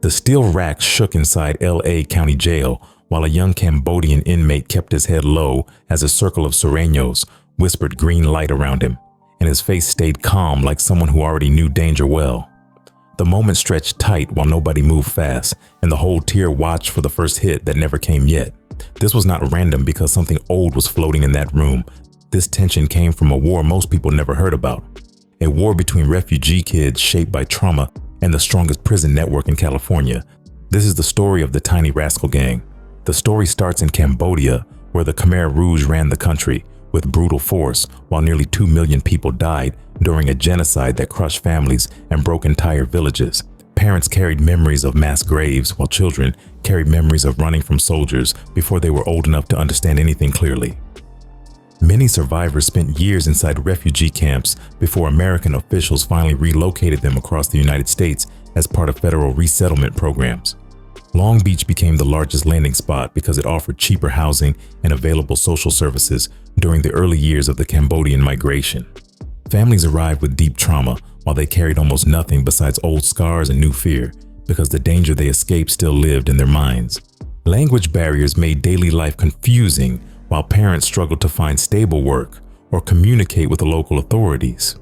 The steel rack shook inside L.A. County Jail while a young Cambodian inmate kept his head low as a circle of Sureños whispered green light around him, and his face stayed calm like someone who already knew danger well. The moment stretched tight while nobody moved fast, and the whole tier watched for the first hit that never came yet. This was not random because something old was floating in that room. This tension came from a war most people never heard about. A war between refugee kids shaped by trauma and the strongest prison network in California. This is the story of the Tiny Rascal Gang. The story starts in Cambodia, where the Khmer Rouge ran the country with brutal force while nearly 2 million people died during a genocide that crushed families and broke entire villages. Parents carried memories of mass graves while children carried memories of running from soldiers before they were old enough to understand anything clearly. Many survivors spent years inside refugee camps before American officials finally relocated them across the United States as part of federal resettlement programs. Long Beach became the largest landing spot because it offered cheaper housing and available social services during the early years of the Cambodian migration. Families arrived with deep trauma while they carried almost nothing besides old scars and new fear because the danger they escaped still lived in their minds. Language barriers made daily life confusing while parents struggled to find stable work or communicate with the local authorities.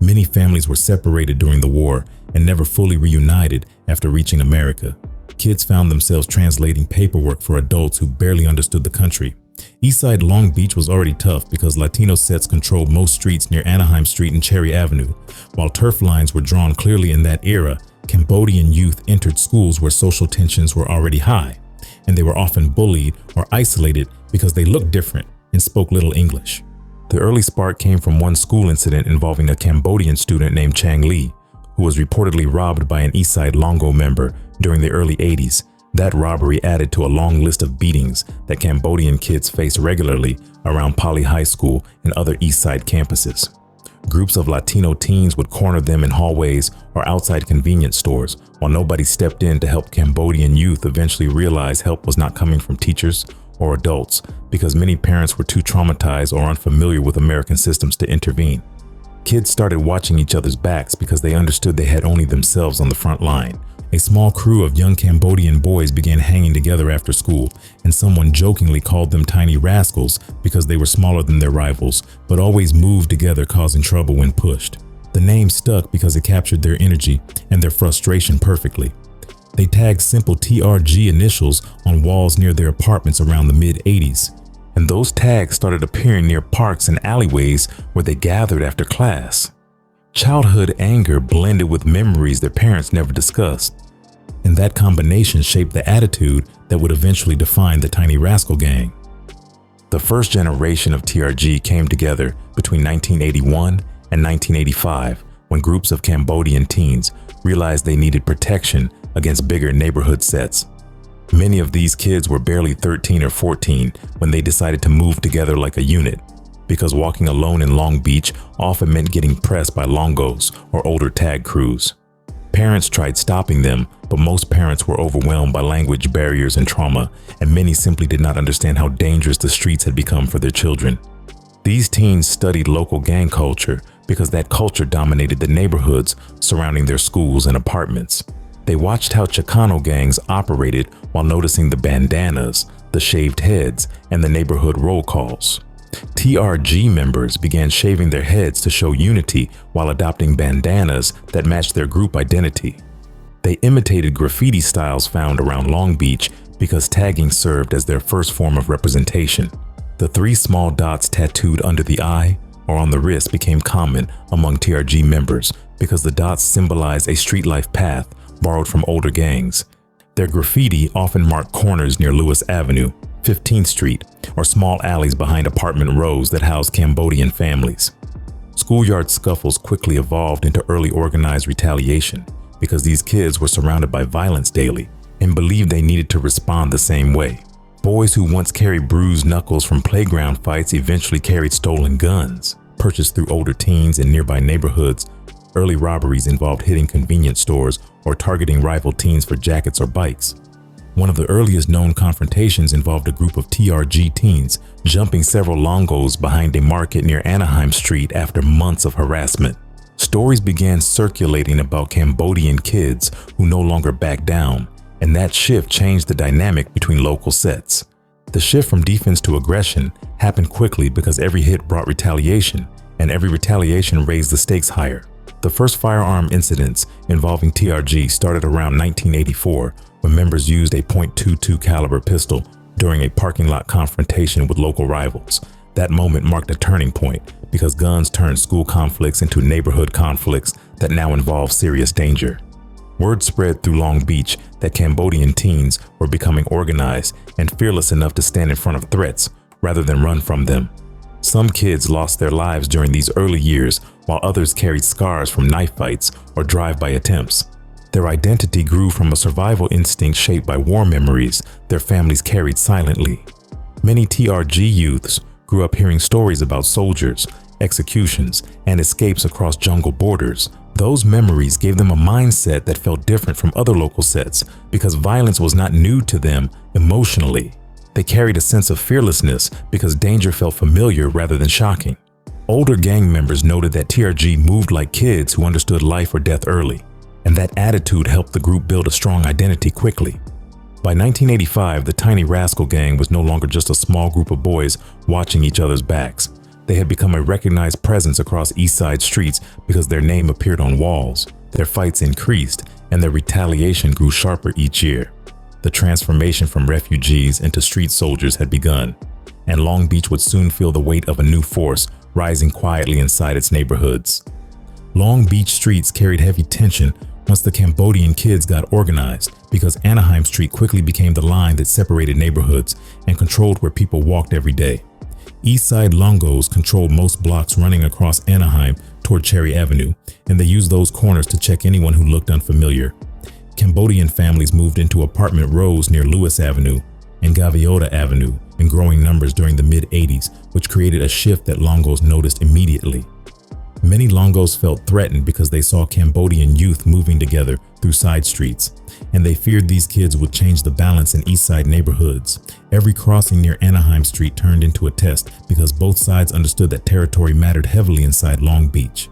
Many families were separated during the war and never fully reunited after reaching America. Kids found themselves translating paperwork for adults who barely understood the country. Eastside Long Beach was already tough because Latino sets controlled most streets near Anaheim Street and Cherry Avenue. While turf lines were drawn clearly in that era, Cambodian youth entered schools where social tensions were already high, and they were often bullied or isolated because they looked different and spoke little English. The early spark came from one school incident involving a Cambodian student named Chang Lee, who was reportedly robbed by an Eastside Longo member during the early 80s. That robbery added to a long list of beatings that Cambodian kids face regularly around Poly High School and other Eastside campuses. Groups of Latino teens would corner them in hallways or outside convenience stores while nobody stepped in to help. Cambodian youth eventually realized help was not coming from teachers or adults because many parents were too traumatized or unfamiliar with American systems to intervene. Kids started watching each other's backs because they understood they had only themselves on the front line. A small crew of young Cambodian boys began hanging together after school, and someone jokingly called them Tiny Rascals because they were smaller than their rivals, but always moved together, causing trouble when pushed. The name stuck because it captured their energy and their frustration perfectly. They tagged simple TRG initials on walls near their apartments around the mid-80s, and those tags started appearing near parks and alleyways where they gathered after class. Childhood anger blended with memories their parents never discussed, and that combination shaped the attitude that would eventually define the Tiny Rascal Gang. The first generation of TRG came together between 1981 and 1985 when groups of Cambodian teens realized they needed protection against bigger neighborhood sets. Many of these kids were barely 13 or 14 when they decided to move together like a unit, because walking alone in Long Beach often meant getting pressed by Longos or older tag crews. Parents tried stopping them, but most parents were overwhelmed by language barriers and trauma, and many simply did not understand how dangerous the streets had become for their children. These teens studied local gang culture because that culture dominated the neighborhoods surrounding their schools and apartments. They watched how Chicano gangs operated while noticing the bandanas, the shaved heads, and the neighborhood roll calls. TRG members began shaving their heads to show unity while adopting bandanas that matched their group identity. They imitated graffiti styles found around Long Beach because tagging served as their first form of representation. The 3 small dots tattooed under the eye or on the wrist became common among TRG members because the dots symbolize a street life path borrowed from older gangs. Their graffiti often marked corners near Lewis Avenue, 15th Street, or small alleys behind apartment rows that housed Cambodian families. Schoolyard scuffles quickly evolved into early organized retaliation because these kids were surrounded by violence daily and believed they needed to respond the same way. Boys who once carried bruised knuckles from playground fights eventually carried stolen guns, purchased through older teens in nearby neighborhoods. Early robberies involved hitting convenience stores or targeting rival teens for jackets or bikes. One of the earliest known confrontations involved a group of TRG teens jumping several Longos behind a market near Anaheim Street after months of harassment. Stories began circulating about Cambodian kids who no longer backed down, and that shift changed the dynamic between local sets. The shift from defense to aggression happened quickly because every hit brought retaliation, and every retaliation raised the stakes higher. The first firearm incidents involving TRG started around 1984 when members used a .22 caliber pistol during a parking lot confrontation with local rivals. That moment marked a turning point because guns turned school conflicts into neighborhood conflicts that now involve serious danger. Word spread through Long Beach that Cambodian teens were becoming organized and fearless enough to stand in front of threats rather than run from them. Some kids lost their lives during these early years, while others carried scars from knife fights or drive-by attempts. Their identity grew from a survival instinct shaped by war memories their families carried silently. Many TRG youths grew up hearing stories about soldiers, executions, and escapes across jungle borders. Those memories gave them a mindset that felt different from other local sets because violence was not new to them emotionally. They carried a sense of fearlessness because danger felt familiar rather than shocking. Older gang members noted that TRG moved like kids who understood life or death early, and that attitude helped the group build a strong identity quickly. By 1985, the Tiny Rascal Gang was no longer just a small group of boys watching each other's backs. They had become a recognized presence across East Side streets because their name appeared on walls, their fights increased, and their retaliation grew sharper each year. The transformation from refugees into street soldiers had begun, and Long Beach would soon feel the weight of a new force rising quietly inside its neighborhoods. Long Beach streets carried heavy tension once the Cambodian kids got organized because Anaheim Street quickly became the line that separated neighborhoods and controlled where people walked every day. Eastside Longos controlled most blocks running across Anaheim toward Cherry Avenue, and they used those corners to check anyone who looked unfamiliar. Cambodian families moved into apartment rows near Lewis Avenue and Gaviota Avenue in growing numbers during the mid-80s, which created a shift that Longos noticed immediately. Many Longos felt threatened because they saw Cambodian youth moving together through side streets, and they feared these kids would change the balance in East Side neighborhoods. Every crossing near Anaheim Street turned into a test because both sides understood that territory mattered heavily inside Long Beach.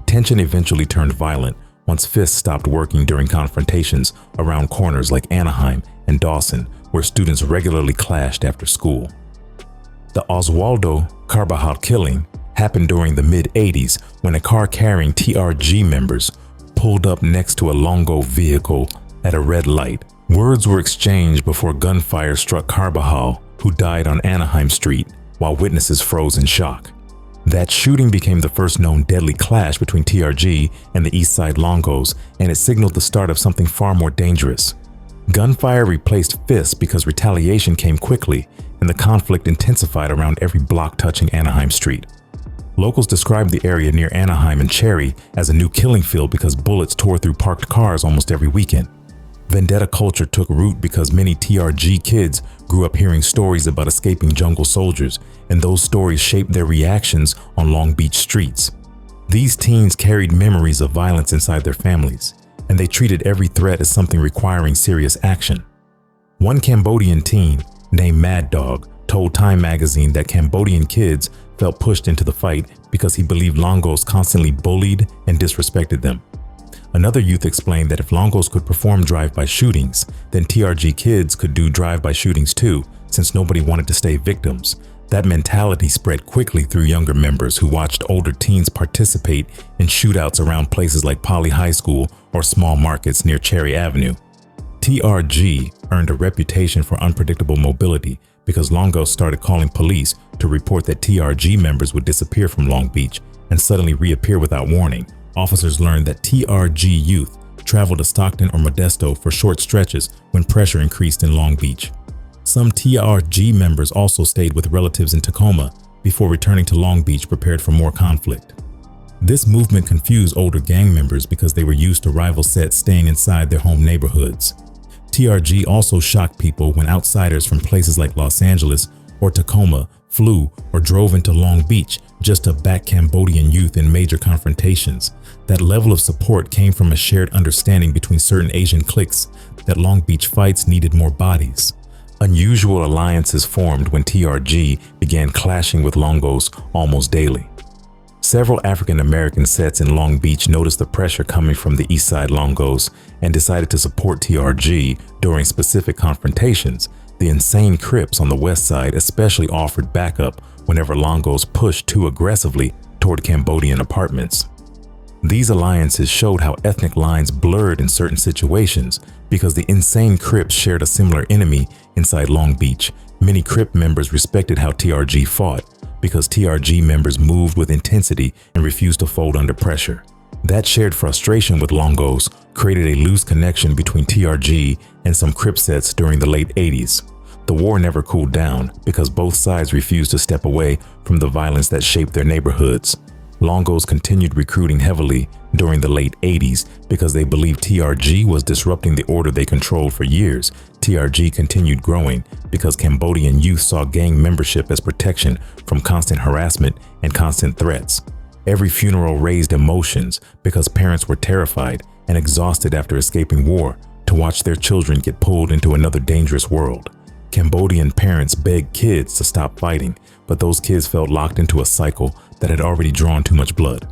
Tension eventually turned violent once fists stopped working during confrontations around corners like Anaheim and Dawson, where students regularly clashed after school. The Oswaldo Carbajal killing happened during the mid-80s when a car carrying TRG members pulled up next to a Longo vehicle at a red light. Words were exchanged before gunfire struck Carbajal, who died on Anaheim Street, while witnesses froze in shock. That shooting became the first known deadly clash between TRG and the East Side Longos, and it signaled the start of something far more dangerous. Gunfire replaced fists because retaliation came quickly, and the conflict intensified around every block touching Anaheim Street. Locals described the area near Anaheim and Cherry as a new killing field because bullets tore through parked cars almost every weekend. Vendetta culture took root because many TRG kids grew up hearing stories about escaping jungle soldiers, and those stories shaped their reactions on Long Beach streets. These teens carried memories of violence inside their families, and they treated every threat as something requiring serious action. One Cambodian teen, named Mad Dog, told Time magazine that Cambodian kids felt pushed into the fight because he believed Longos constantly bullied and disrespected them. Another youth explained that if Longos could perform drive-by shootings, then TRG kids could do drive-by shootings too, since nobody wanted to stay victims. That mentality spread quickly through younger members who watched older teens participate in shootouts around places like Poly High School or small markets near Cherry Avenue. TRG earned a reputation for unpredictable mobility because Longos started calling police to report that TRG members would disappear from Long Beach and suddenly reappear without warning. Officers learned that TRG youth traveled to Stockton or Modesto for short stretches when pressure increased in Long Beach. Some TRG members also stayed with relatives in Tacoma before returning to Long Beach prepared for more conflict. This movement confused older gang members because they were used to rival sets staying inside their home neighborhoods. TRG also shocked people when outsiders from places like Los Angeles or Tacoma flew or drove into Long Beach just to back Cambodian youth in major confrontations. That level of support came from a shared understanding between certain Asian cliques that Long Beach fights needed more bodies. Unusual alliances formed when TRG began clashing with Longos almost daily. Several African-American sets in Long Beach noticed the pressure coming from the East Side Longos and decided to support TRG during specific confrontations. The insane Crips on the West Side especially offered backup whenever Longos pushed too aggressively toward Cambodian apartments. These alliances showed how ethnic lines blurred in certain situations because the insane Crips shared a similar enemy inside Long Beach. Many Crip members respected how TRG fought because TRG members moved with intensity and refused to fold under pressure. That shared frustration with Longos created a loose connection between TRG and some Crip sets during the late 80s. The war never cooled down because both sides refused to step away from the violence that shaped their neighborhoods. Longos continued recruiting heavily during the late 80s because they believed TRG was disrupting the order they controlled for years. TRG continued growing because Cambodian youth saw gang membership as protection from constant harassment and constant threats. Every funeral raised emotions because parents were terrified and exhausted after escaping war to watch their children get pulled into another dangerous world. Cambodian parents begged kids to stop fighting, but those kids felt locked into a cycle that had already drawn too much blood.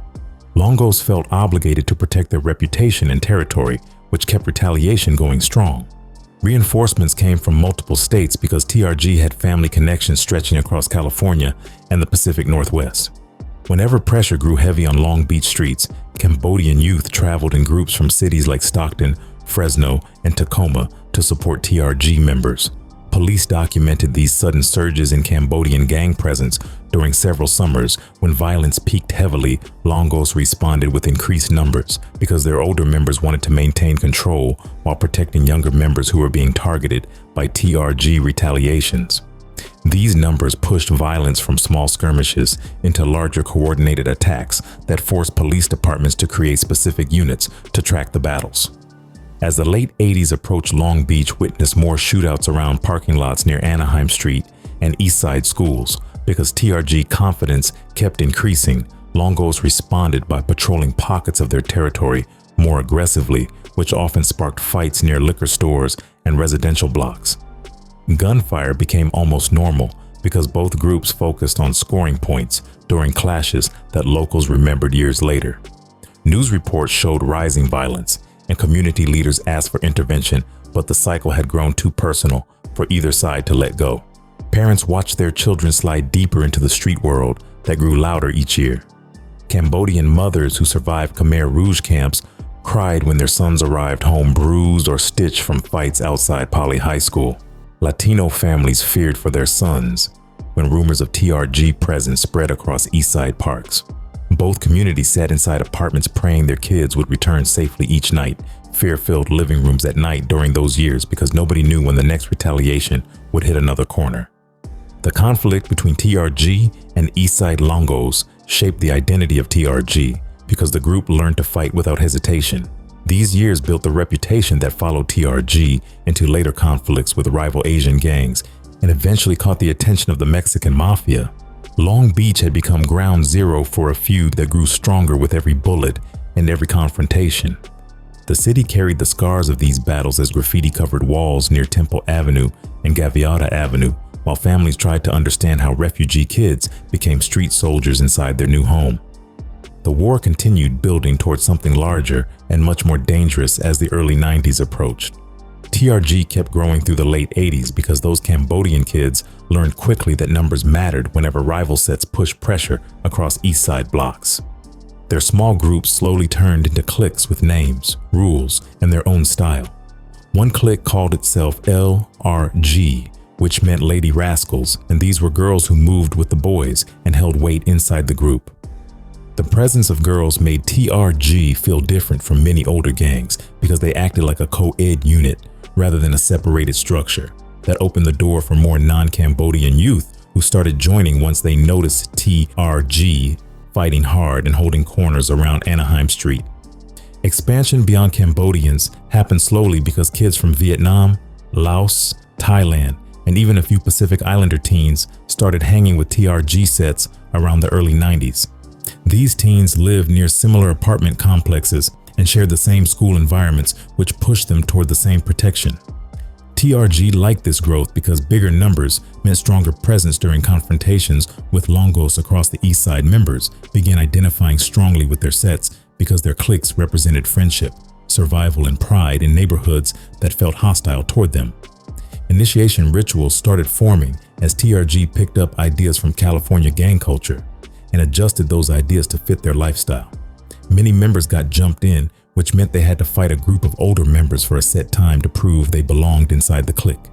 Longos felt obligated to protect their reputation and territory, which kept retaliation going strong. Reinforcements came from multiple states because TRG had family connections stretching across California and the Pacific Northwest. Whenever pressure grew heavy on Long Beach streets, Cambodian youth traveled in groups from cities like Stockton, Fresno, and Tacoma to support TRG members. Police documented these sudden surges in Cambodian gang presence during several summers. When violence peaked heavily, Longos responded with increased numbers because their older members wanted to maintain control while protecting younger members who were being targeted by TRG retaliations. These numbers pushed violence from small skirmishes into larger coordinated attacks that forced police departments to create specific units to track the battles. As the late 80s approached, Long Beach witnessed more shootouts around parking lots near Anaheim Street and East Side schools. Because TRG confidence kept increasing, Longos responded by patrolling pockets of their territory more aggressively, which often sparked fights near liquor stores and residential blocks. Gunfire became almost normal because both groups focused on scoring points during clashes that locals remembered years later. News reports showed rising violence, and community leaders asked for intervention, but the cycle had grown too personal for either side to let go. Parents watched their children slide deeper into the street world that grew louder each year. Cambodian mothers who survived Khmer Rouge camps cried when their sons arrived home bruised or stitched from fights outside Poly High School. Latino families feared for their sons when rumors of TRG presence spread across East Side parks. Both communities sat inside apartments praying their kids would return safely each night, fear-filled living rooms at night during those years because nobody knew when the next retaliation would hit another corner. The conflict between TRG and East Side Longos shaped the identity of TRG because the group learned to fight without hesitation. These years built the reputation that followed TRG into later conflicts with rival Asian gangs and eventually caught the attention of the Mexican Mafia. Long Beach had become ground zero for a feud that grew stronger with every bullet and every confrontation. The city carried the scars of these battles as graffiti-covered walls near Temple Avenue and Gaviota Avenue, while families tried to understand how refugee kids became street soldiers inside their new home. The war continued building towards something larger and much more dangerous as the early 90s approached. TRG kept growing through the late 80s because those Cambodian kids learned quickly that numbers mattered whenever rival sets pushed pressure across East Side blocks. Their small groups slowly turned into cliques with names, rules, and their own style. One clique called itself LRG, which meant Lady Rascals, and these were girls who moved with the boys and held weight inside the group. The presence of girls made TRG feel different from many older gangs because they acted like a co-ed unit rather than a separated structure. That opened the door for more non-Cambodian youth who started joining once they noticed TRG fighting hard and holding corners around Anaheim Street. Expansion beyond Cambodians happened slowly because kids from Vietnam, Laos, Thailand, and even a few Pacific Islander teens started hanging with TRG sets around the early 90s. These teens lived near similar apartment complexes and shared the same school environments, which pushed them toward the same protection. TRG liked this growth because bigger numbers meant stronger presence during confrontations with Longos across the East Side. Members began identifying strongly with their sets because their cliques represented friendship, survival, and pride in neighborhoods that felt hostile toward them. Initiation rituals started forming as TRG picked up ideas from California gang culture and adjusted those ideas to fit their lifestyle. Many members got jumped in, which meant they had to fight a group of older members for a set time to prove they belonged inside the clique.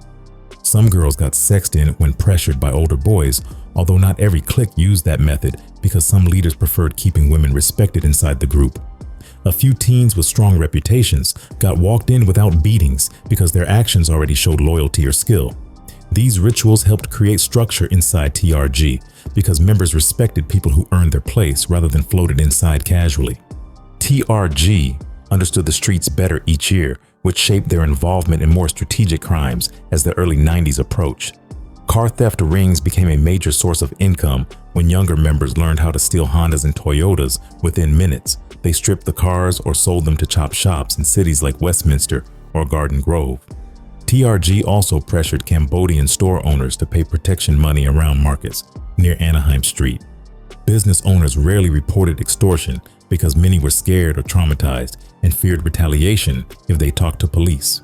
Some girls got sexed in when pressured by older boys, although not every clique used that method because some leaders preferred keeping women respected inside the group. A few teens with strong reputations got walked in without beatings because their actions already showed loyalty or skill. These rituals helped create structure inside TRG because members respected people who earned their place rather than floated inside casually. TRG understood the streets better each year, which shaped their involvement in more strategic crimes as the early 90s approached. Car theft rings became a major source of income when younger members learned how to steal Hondas and Toyotas within minutes. They stripped the cars or sold them to chop shops in cities like Westminster or Garden Grove. TRG also pressured Cambodian store owners to pay protection money around markets near Anaheim Street. Business owners rarely reported extortion because many were scared or traumatized and feared retaliation if they talked to police.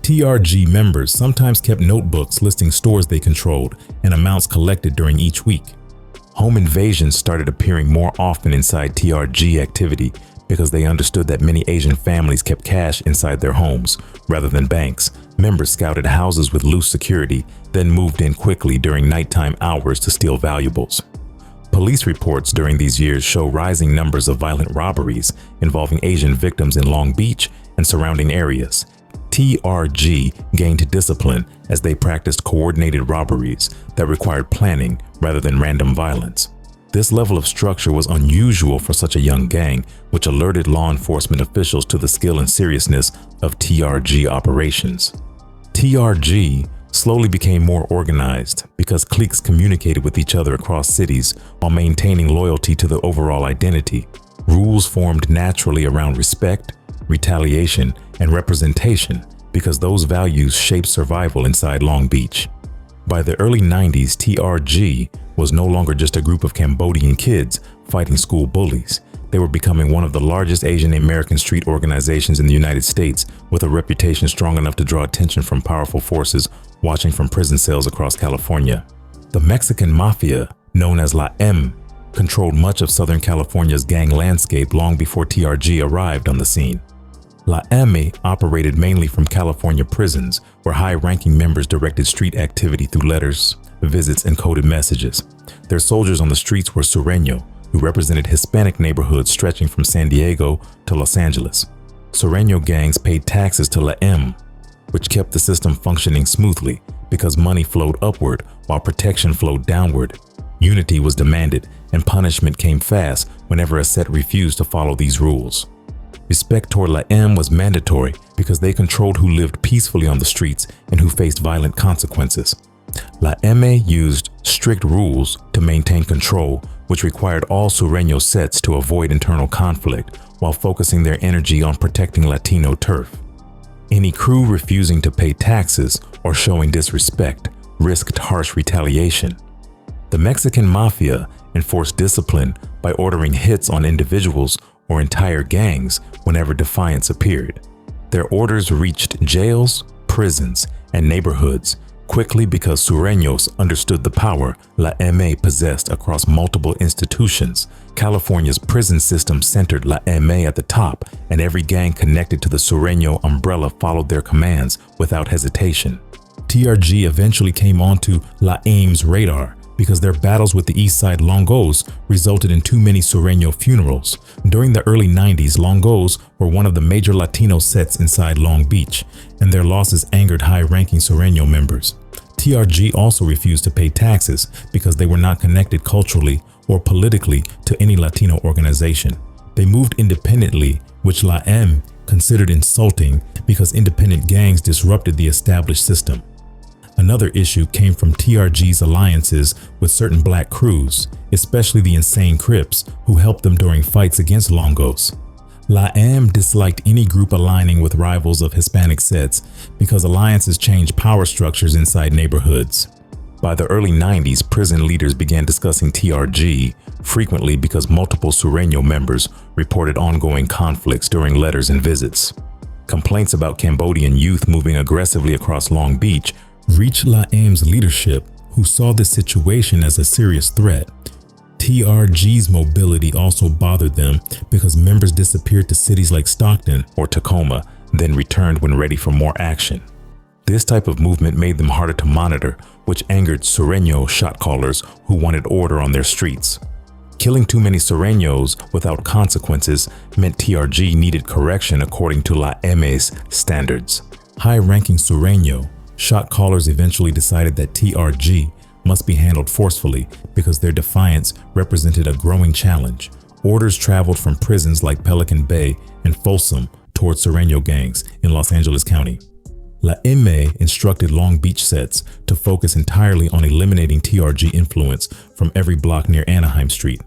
TRG members sometimes kept notebooks listing stores they controlled and amounts collected during each week. Home invasions started appearing more often inside TRG activity because they understood that many Asian families kept cash inside their homes rather than banks. Members scouted houses with loose security, then moved in quickly during nighttime hours to steal valuables. Police reports during these years show rising numbers of violent robberies involving Asian victims in Long Beach and surrounding areas. TRG gained discipline as they practiced coordinated robberies that required planning rather than random violence. This level of structure was unusual for such a young gang, which alerted law enforcement officials to the skill and seriousness of TRG operations. TRG slowly became more organized because cliques communicated with each other across cities while maintaining loyalty to the overall identity. Rules formed naturally around respect, retaliation, and representation because those values shaped survival inside Long Beach. By the early 90s, TRG was no longer just a group of Cambodian kids fighting school bullies. They were becoming one of the largest Asian American street organizations in the United States, with a reputation strong enough to draw attention from powerful forces watching from prison cells across California. The Mexican Mafia, known as La M, controlled much of Southern California's gang landscape long before TRG arrived on the scene. La M operated mainly from California prisons, where high-ranking members directed street activity through letters, visits, and coded messages. Their soldiers on the streets were Sureños, who represented Hispanic neighborhoods stretching from San Diego to Los Angeles. Sureño gangs paid taxes to La M, which kept the system functioning smoothly because money flowed upward while protection flowed downward. Unity was demanded, and punishment came fast whenever a set refused to follow these rules. Respect toward La M was mandatory because they controlled who lived peacefully on the streets and who faced violent consequences. La M used strict rules to maintain control, which required all Sureño sets to avoid internal conflict while focusing their energy on protecting Latino turf. Any crew refusing to pay taxes or showing disrespect risked harsh retaliation. The Mexican Mafia enforced discipline by ordering hits on individuals or entire gangs whenever defiance appeared. Their orders reached jails, prisons, and neighborhoods quickly because Sureños understood the power La M possessed across multiple institutions. California's prison system centered La M at the top, and every gang connected to the Sureño umbrella followed their commands without hesitation. TRG eventually came onto La M's radar because their battles with the East Side Longos resulted in too many Sureño funerals. During the early 90s, Longos were one of the major Latino sets inside Long Beach, and their losses angered high-ranking Sureño members. TRG also refused to pay taxes because they were not connected culturally or politically to any Latino organization. They moved independently, which La M considered insulting because independent gangs disrupted the established system. Another issue came from TRG's alliances with certain black crews, especially the Insane Crips, who helped them during fights against Longos. La-M disliked any group aligning with rivals of Hispanic sets because alliances changed power structures inside neighborhoods. By the early 90s, prison leaders began discussing TRG frequently because multiple Sureño members reported ongoing conflicts during letters and visits. Complaints about Cambodian youth moving aggressively across Long Beach reached La-M's leadership, who saw this situation as a serious threat. TRG's mobility also bothered them because members disappeared to cities like Stockton or Tacoma, then returned when ready for more action. This type of movement made them harder to monitor, which angered Sureño shot callers who wanted order on their streets. Killing too many Sureños without consequences meant TRG needed correction according to La-M's standards. High-ranking Sureño shot callers eventually decided that TRG must be handled forcefully because their defiance represented a growing challenge. Orders traveled from prisons like Pelican Bay and Folsom toward Sureño gangs in Los Angeles County. La-M instructed Long Beach sets to focus entirely on eliminating TRG influence from every block near Anaheim Street.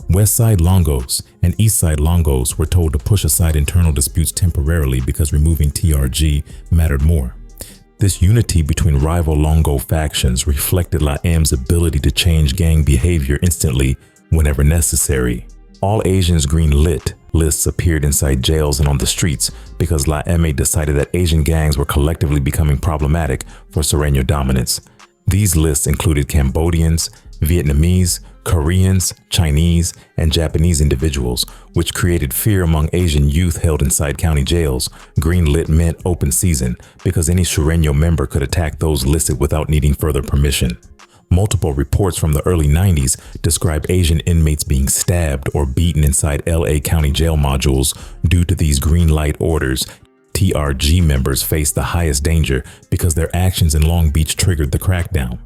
West Side Longos and East Side Longos were told to push aside internal disputes temporarily because removing TRG mattered more. This unity between rival Longo factions reflected La-M's ability to change gang behavior instantly whenever necessary. All Asians green lit lists appeared inside jails and on the streets because La-M decided that Asian gangs were collectively becoming problematic for Sureño dominance. These lists included Cambodians, Vietnamese, Koreans, Chinese, and Japanese individuals, which created fear among Asian youth held inside county jails. Green lit meant open season because any Sureño member could attack those listed without needing further permission. Multiple reports from the early 90s describe Asian inmates being stabbed or beaten inside LA County jail modules due to these green light orders. TRG members faced the highest danger because their actions in Long Beach triggered the crackdown.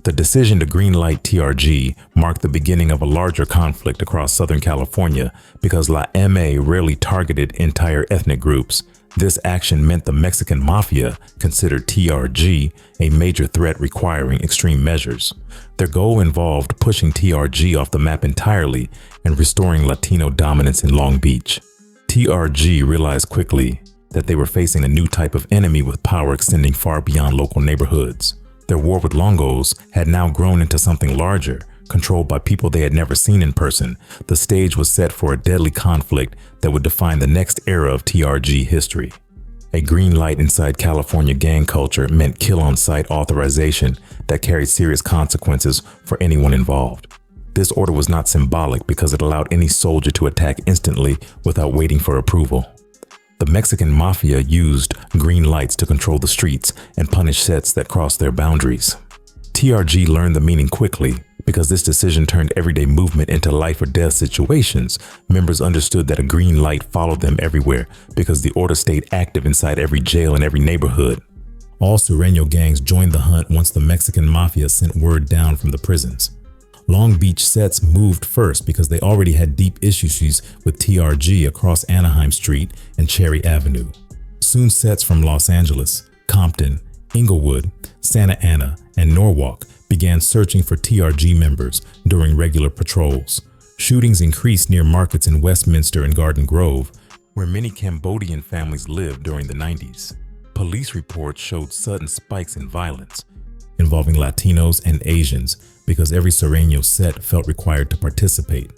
The decision to greenlight TRG marked the beginning of a larger conflict across Southern California because La-M rarely targeted entire ethnic groups. This action meant the Mexican Mafia considered TRG a major threat requiring extreme measures. Their goal involved pushing TRG off the map entirely and restoring Latino dominance in Long Beach. TRG realized quickly that they were facing a new type of enemy with power extending far beyond local neighborhoods. Their war with Longos had now grown into something larger, controlled by people they had never seen in person. The stage was set for a deadly conflict that would define the next era of TRG history. A green light inside California gang culture meant kill-on-sight authorization that carried serious consequences for anyone involved. This order was not symbolic because it allowed any soldier to attack instantly without waiting for approval. The Mexican Mafia used green lights to control the streets and punish sets that crossed their boundaries. TRG learned the meaning quickly because this decision turned everyday movement into life or death situations. Members understood that a green light followed them everywhere because the order stayed active inside every jail and every neighborhood. All Sureño gangs joined the hunt once the Mexican Mafia sent word down from the prisons. Long Beach sets moved first because they already had deep issues with TRG across Anaheim Street and Cherry Avenue. Soon sets from Los Angeles, Compton, Inglewood, Santa Ana, and Norwalk began searching for TRG members during regular patrols. Shootings increased near markets in Westminster and Garden Grove, where many Cambodian families lived during the 90s. Police reports showed sudden spikes in violence involving Latinos and Asians because every Sureño set felt required to participate.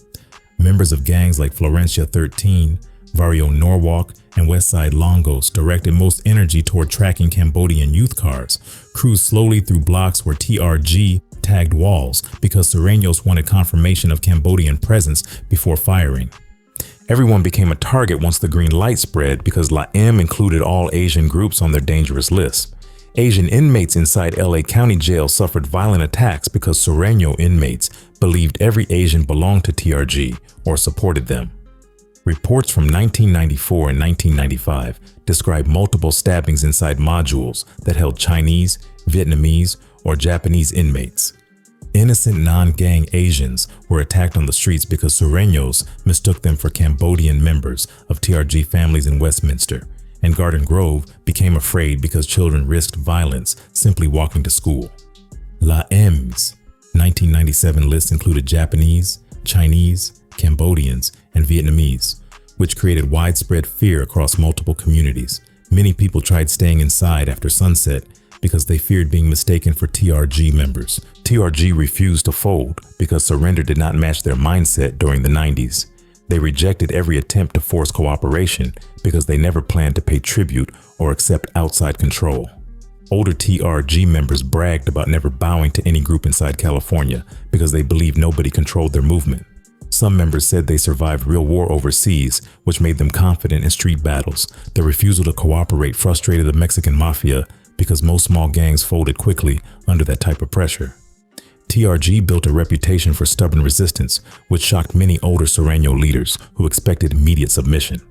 Members of gangs like Florencia 13, Barrio Norwalk, and Westside Longos directed most energy toward tracking Cambodian youth cars, cruised slowly through blocks where TRG tagged walls because Sureños wanted confirmation of Cambodian presence before firing. Everyone became a target once the green light spread because La-M included all Asian groups on their dangerous list. Asian inmates inside LA County Jail suffered violent attacks because Sureño inmates believed every Asian belonged to TRG or supported them. Reports from 1994 and 1995 describe multiple stabbings inside modules that held Chinese, Vietnamese, or Japanese inmates. Innocent non-gang Asians were attacked on the streets because Sureños mistook them for Cambodian members of TRG families in Westminster, and Garden Grove became afraid because children risked violence simply walking to school. La-M's 1997 list included Japanese, Chinese, Cambodians, and Vietnamese, which created widespread fear across multiple communities. Many people tried staying inside after sunset because they feared being mistaken for TRG members. TRG refused to fold because surrender did not match their mindset during the 90s. They rejected every attempt to force cooperation because they never planned to pay tribute or accept outside control. Older TRG members bragged about never bowing to any group inside California because they believed nobody controlled their movement. Some members said they survived real war overseas, which made them confident in street battles. Their refusal to cooperate frustrated the Mexican Mafia because most small gangs folded quickly under that type of pressure. TRG built a reputation for stubborn resistance, which shocked many older Sureño leaders who expected immediate submission.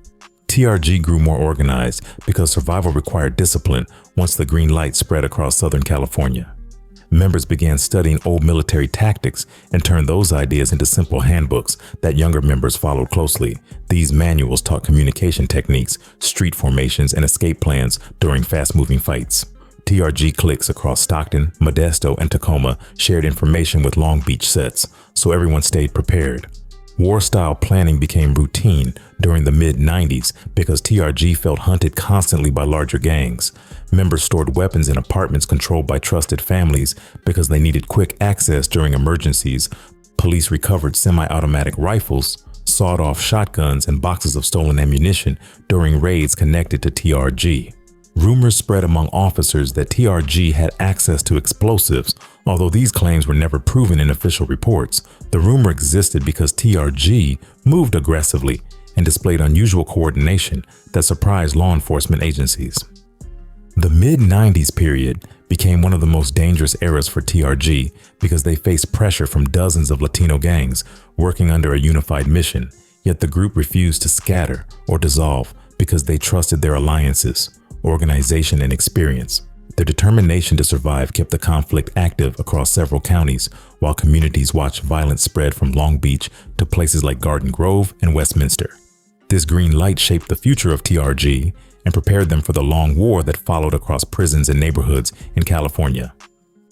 TRG grew more organized because survival required discipline once the green light spread across Southern California. Members began studying old military tactics and turned those ideas into simple handbooks that younger members followed closely. These manuals taught communication techniques, street formations, and escape plans during fast-moving fights. TRG cliques across Stockton, Modesto, and Tacoma shared information with Long Beach sets, so everyone stayed prepared. War-style planning became routine during the mid-90s because TRG felt hunted constantly by larger gangs. Members stored weapons in apartments controlled by trusted families because they needed quick access during emergencies. Police recovered semi-automatic rifles, sawed-off shotguns, and boxes of stolen ammunition during raids connected to TRG. Rumors spread among officers that TRG had access to explosives, although these claims were never proven in official reports. The rumor existed because TRG moved aggressively and displayed unusual coordination that surprised law enforcement agencies. The mid-90s period became one of the most dangerous eras for TRG because they faced pressure from dozens of Latino gangs working under a unified mission, yet the group refused to scatter or dissolve because they trusted their alliances, organization, and experience. Their determination to survive kept the conflict active across several counties, while communities watched violence spread from Long Beach to places like Garden Grove and Westminster. This green light shaped the future of TRG and prepared them for the long war that followed across prisons and neighborhoods in California.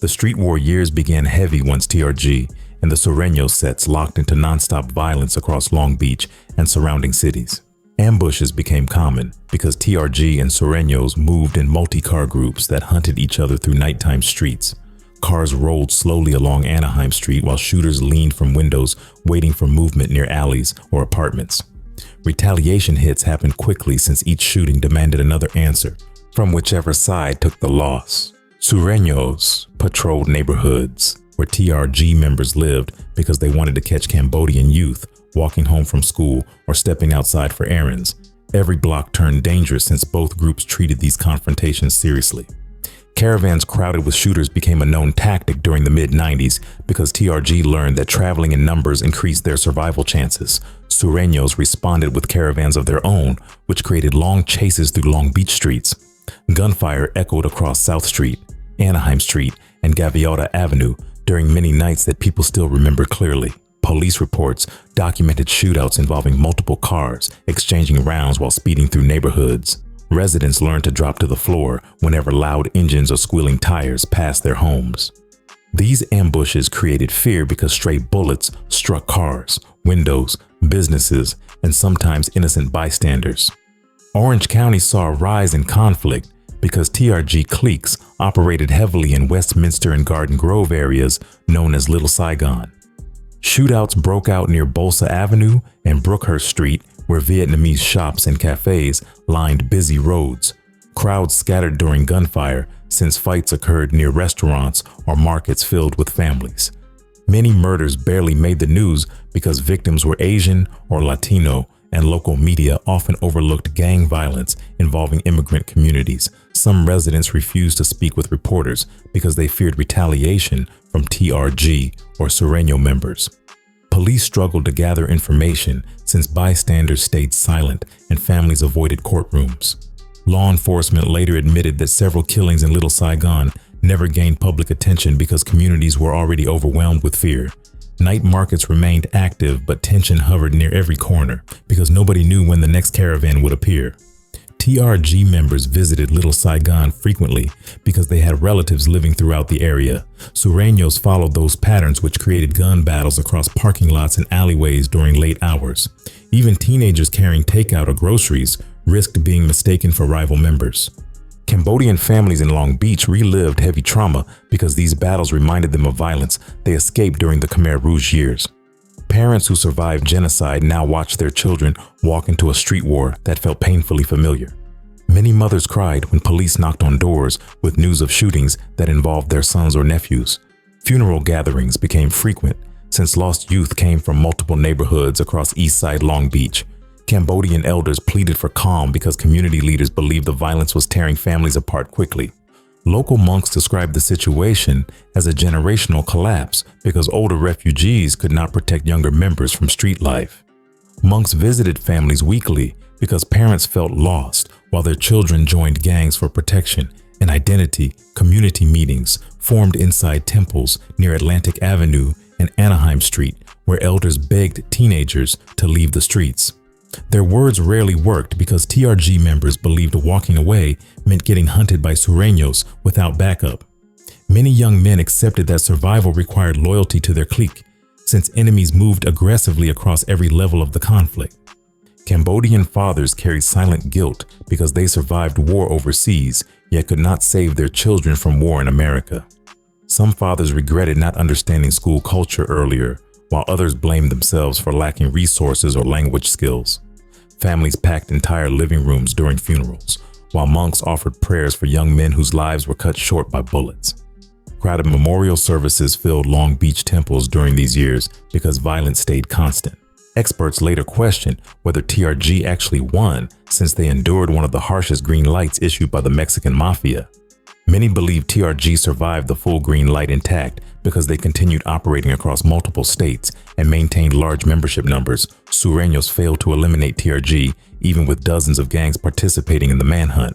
The street war years began heavy once TRG and the Sureños sets locked into nonstop violence across Long Beach and surrounding cities. Ambushes became common because TRG and Sureños moved in multi-car groups that hunted each other through nighttime streets. Cars rolled slowly along Anaheim Street while shooters leaned from windows waiting for movement near alleys or apartments. Retaliation hits happened quickly since each shooting demanded another answer from whichever side took the loss. Sureños patrolled neighborhoods where TRG members lived because they wanted to catch Cambodian youth walking home from school or stepping outside for errands. Every block turned dangerous since both groups treated these confrontations seriously. Caravans crowded with shooters became a known tactic during the mid-90s because TRG learned that traveling in numbers increased their survival chances. Sureños responded with caravans of their own, which created long chases through Long Beach streets. Gunfire echoed across South Street, Anaheim Street, and Gaviota Avenue during many nights that people still remember clearly. Police reports documented shootouts involving multiple cars, exchanging rounds while speeding through neighborhoods. Residents learned to drop to the floor whenever loud engines or squealing tires passed their homes. These ambushes created fear because stray bullets struck cars, windows, businesses, and sometimes innocent bystanders. Orange County saw a rise in conflict because TRG cliques operated heavily in Westminster and Garden Grove areas known as Little Saigon. Shootouts broke out near Bolsa Avenue and Brookhurst Street, where Vietnamese shops and cafes lined busy roads. Crowds scattered during gunfire since fights occurred near restaurants or markets filled with families. Many murders barely made the news because victims were Asian or Latino, and local media often overlooked gang violence involving immigrant communities. Some residents refused to speak with reporters because they feared retaliation from TRG or Sureño members. Police struggled to gather information since bystanders stayed silent and families avoided courtrooms. Law enforcement later admitted that several killings in Little Saigon never gained public attention because communities were already overwhelmed with fear. Night markets remained active, but tension hovered near every corner because nobody knew when the next caravan would appear. TRG members visited Little Saigon frequently because they had relatives living throughout the area. Sureños followed those patterns, which created gun battles across parking lots and alleyways during late hours. Even teenagers carrying takeout or groceries risked being mistaken for rival members. Cambodian families in Long Beach relived heavy trauma because these battles reminded them of violence they escaped during the Khmer Rouge years. Parents who survived genocide now watched their children walk into a street war that felt painfully familiar. Many mothers cried when police knocked on doors with news of shootings that involved their sons or nephews. Funeral gatherings became frequent since lost youth came from multiple neighborhoods across East Side Long Beach. Cambodian elders pleaded for calm because community leaders believed the violence was tearing families apart quickly. Local monks described the situation as a generational collapse because older refugees could not protect younger members from street life. Monks visited families weekly because parents felt lost while their children joined gangs for protection and identity. Community meetings formed inside temples near Atlantic Avenue and Anaheim Street, where elders begged teenagers to leave the streets. Their words rarely worked because TRG members believed walking away meant getting hunted by Sureños without backup. Many young men accepted that survival required loyalty to their clique, since enemies moved aggressively across every level of the conflict. Cambodian fathers carried silent guilt because they survived war overseas, yet could not save their children from war in America. Some fathers regretted not understanding school culture earlier, while others blamed themselves for lacking resources or language skills. Families packed entire living rooms during funerals, while monks offered prayers for young men whose lives were cut short by bullets. Crowded memorial services filled Long Beach temples during these years because violence stayed constant. Experts later questioned whether TRG actually won since they endured one of the harshest green lights issued by the Mexican Mafia. Many believe TRG survived the full green light intact because they continued operating across multiple states and maintained large membership numbers. Sureños failed to eliminate TRG, even with dozens of gangs participating in the manhunt.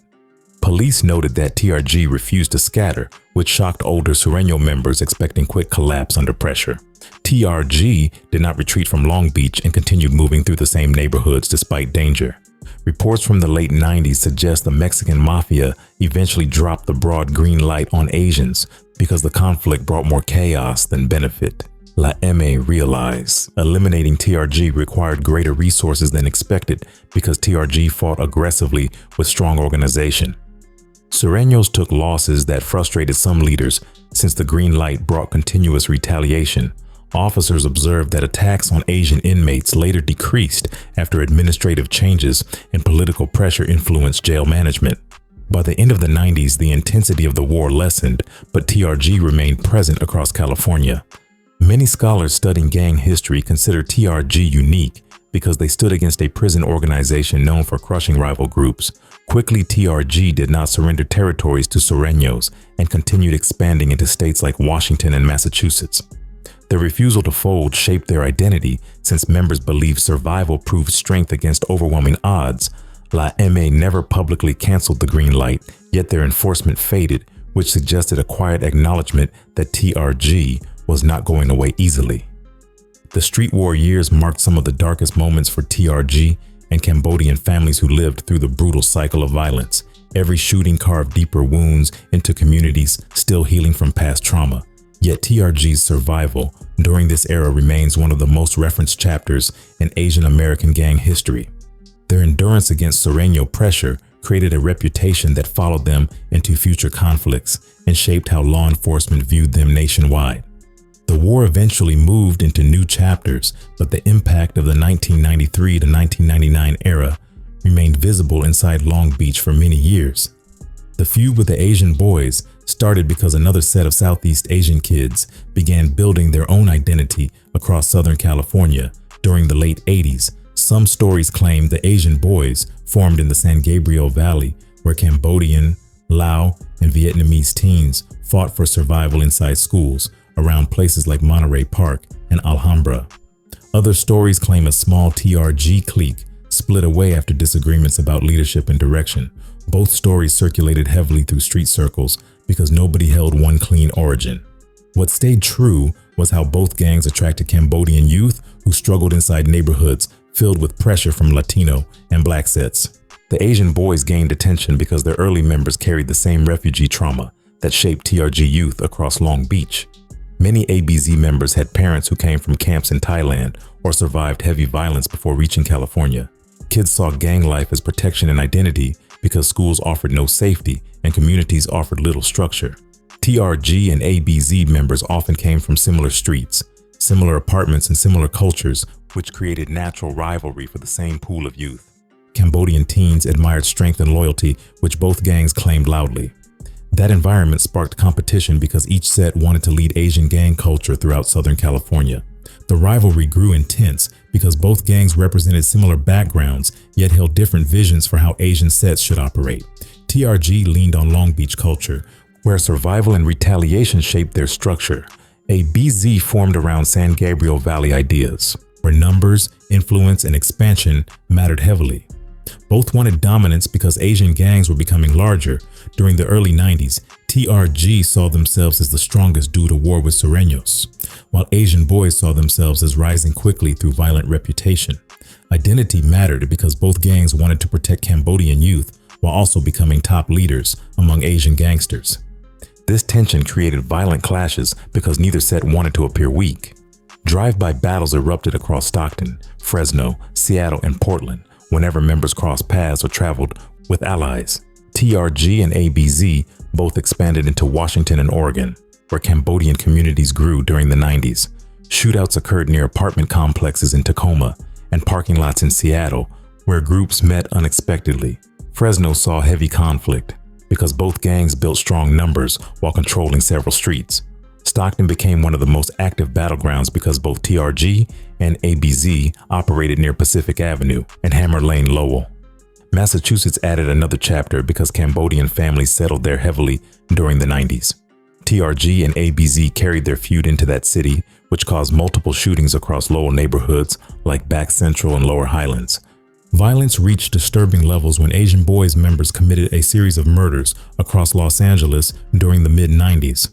Police noted that TRG refused to scatter, which shocked older Sureño members expecting quick collapse under pressure. TRG did not retreat from Long Beach and continued moving through the same neighborhoods despite danger. Reports from the late 90s suggest the Mexican Mafia eventually dropped the broad green light on Asians because the conflict brought more chaos than benefit. La M.A. realized eliminating TRG required greater resources than expected because TRG fought aggressively with strong organization. Sureños took losses that frustrated some leaders since the green light brought continuous retaliation. Officers observed that attacks on Asian inmates later decreased after administrative changes and political pressure influenced jail management. By the end of the 90s, the intensity of the war lessened, but TRG remained present across California. Many scholars studying gang history consider TRG unique because they stood against a prison organization known for crushing rival groups. Quickly, TRG did not surrender territories to Sureños and continued expanding into states like Washington and Massachusetts. Their refusal to fold shaped their identity since members believed survival proved strength against overwhelming odds. La M.A. never publicly canceled the green light, yet their enforcement faded, which suggested a quiet acknowledgement that TRG was not going away easily. The street war years marked some of the darkest moments for TRG and Cambodian families who lived through the brutal cycle of violence. Every shooting carved deeper wounds into communities still healing from past trauma. Yet TRG's survival during this era remains one of the most referenced chapters in Asian American gang history. Their endurance against Sureño pressure created a reputation that followed them into future conflicts and shaped how law enforcement viewed them nationwide. The war eventually moved into new chapters, but the impact of the 1993 to 1999 era remained visible inside Long Beach for many years. The feud with the Asian boys started because another set of Southeast Asian kids began building their own identity across Southern California during the late 80s. Some stories claim the Asian boys formed in the San Gabriel Valley, where Cambodian, Lao, and Vietnamese teens fought for survival inside schools around places like Monterey Park and Alhambra. Other stories claim a small TRG clique split away after disagreements about leadership and direction. Both stories circulated heavily through street circles because nobody held one clean origin. What stayed true was how both gangs attracted Cambodian youth who struggled inside neighborhoods filled with pressure from Latino and Black sets. The Asian boys gained attention because their early members carried the same refugee trauma that shaped TRG youth across Long Beach. Many ABZ members had parents who came from camps in Thailand or survived heavy violence before reaching California. Kids saw gang life as protection and identity because schools offered no safety and communities offered little structure. TRG and ABZ members often came from similar streets, similar apartments, and similar cultures, which created natural rivalry for the same pool of youth. Cambodian teens admired strength and loyalty, which both gangs claimed loudly. That environment sparked competition because each set wanted to lead Asian gang culture throughout Southern California. The rivalry grew intense because both gangs represented similar backgrounds, yet held different visions for how Asian sets should operate. TRG leaned on Long Beach culture, where survival and retaliation shaped their structure. ABZ formed around San Gabriel Valley ideas, where numbers, influence, and expansion mattered heavily. Both wanted dominance because Asian gangs were becoming larger. During the early 90s, TRG saw themselves as the strongest due to war with Sureños, while Asian boys saw themselves as rising quickly through violent reputation. Identity mattered because both gangs wanted to protect Cambodian youth while also becoming top leaders among Asian gangsters. This tension created violent clashes because neither set wanted to appear weak. Drive-by battles erupted across Stockton, Fresno, Seattle, and Portland whenever members crossed paths or traveled with allies. TRG and ABZ both expanded into Washington and Oregon, where Cambodian communities grew during the 90s. Shootouts occurred near apartment complexes in Tacoma and parking lots in Seattle, where groups met unexpectedly. Fresno saw heavy conflict because both gangs built strong numbers while controlling several streets. Stockton became one of the most active battlegrounds because both TRG and ABZ operated near Pacific Avenue and Hammer Lane Lowell. Massachusetts added another chapter because Cambodian families settled there heavily during the 90s. TRG and ABZ carried their feud into that city, which caused multiple shootings across Lowell neighborhoods like Back Central and Lower Highlands. Violence reached disturbing levels when Asian boys members committed a series of murders across Los Angeles during the mid-90s.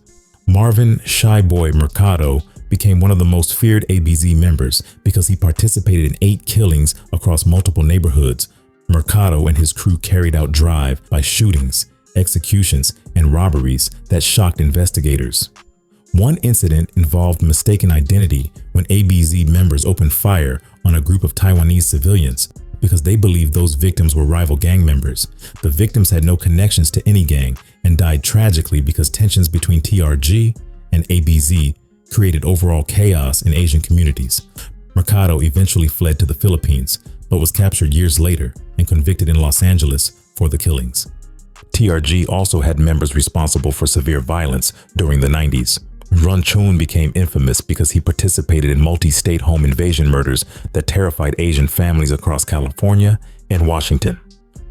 Marvin "Shy Boy" Mercado became one of the most feared ABZ members because he participated in 8 killings across multiple neighborhoods. Mercado and his crew carried out drive-by shootings, executions, and robberies that shocked investigators. One incident involved mistaken identity when ABZ members opened fire on a group of Taiwanese civilians because they believed those victims were rival gang members. The victims had no connections to any gang and died tragically because tensions between TRG and ABZ created overall chaos in Asian communities. Mercado eventually fled to the Philippines, but was captured years later and convicted in Los Angeles for the killings. TRG also had members responsible for severe violence during the 90s. Run Chun became infamous because he participated in multi-state home invasion murders that terrified Asian families across California and Washington.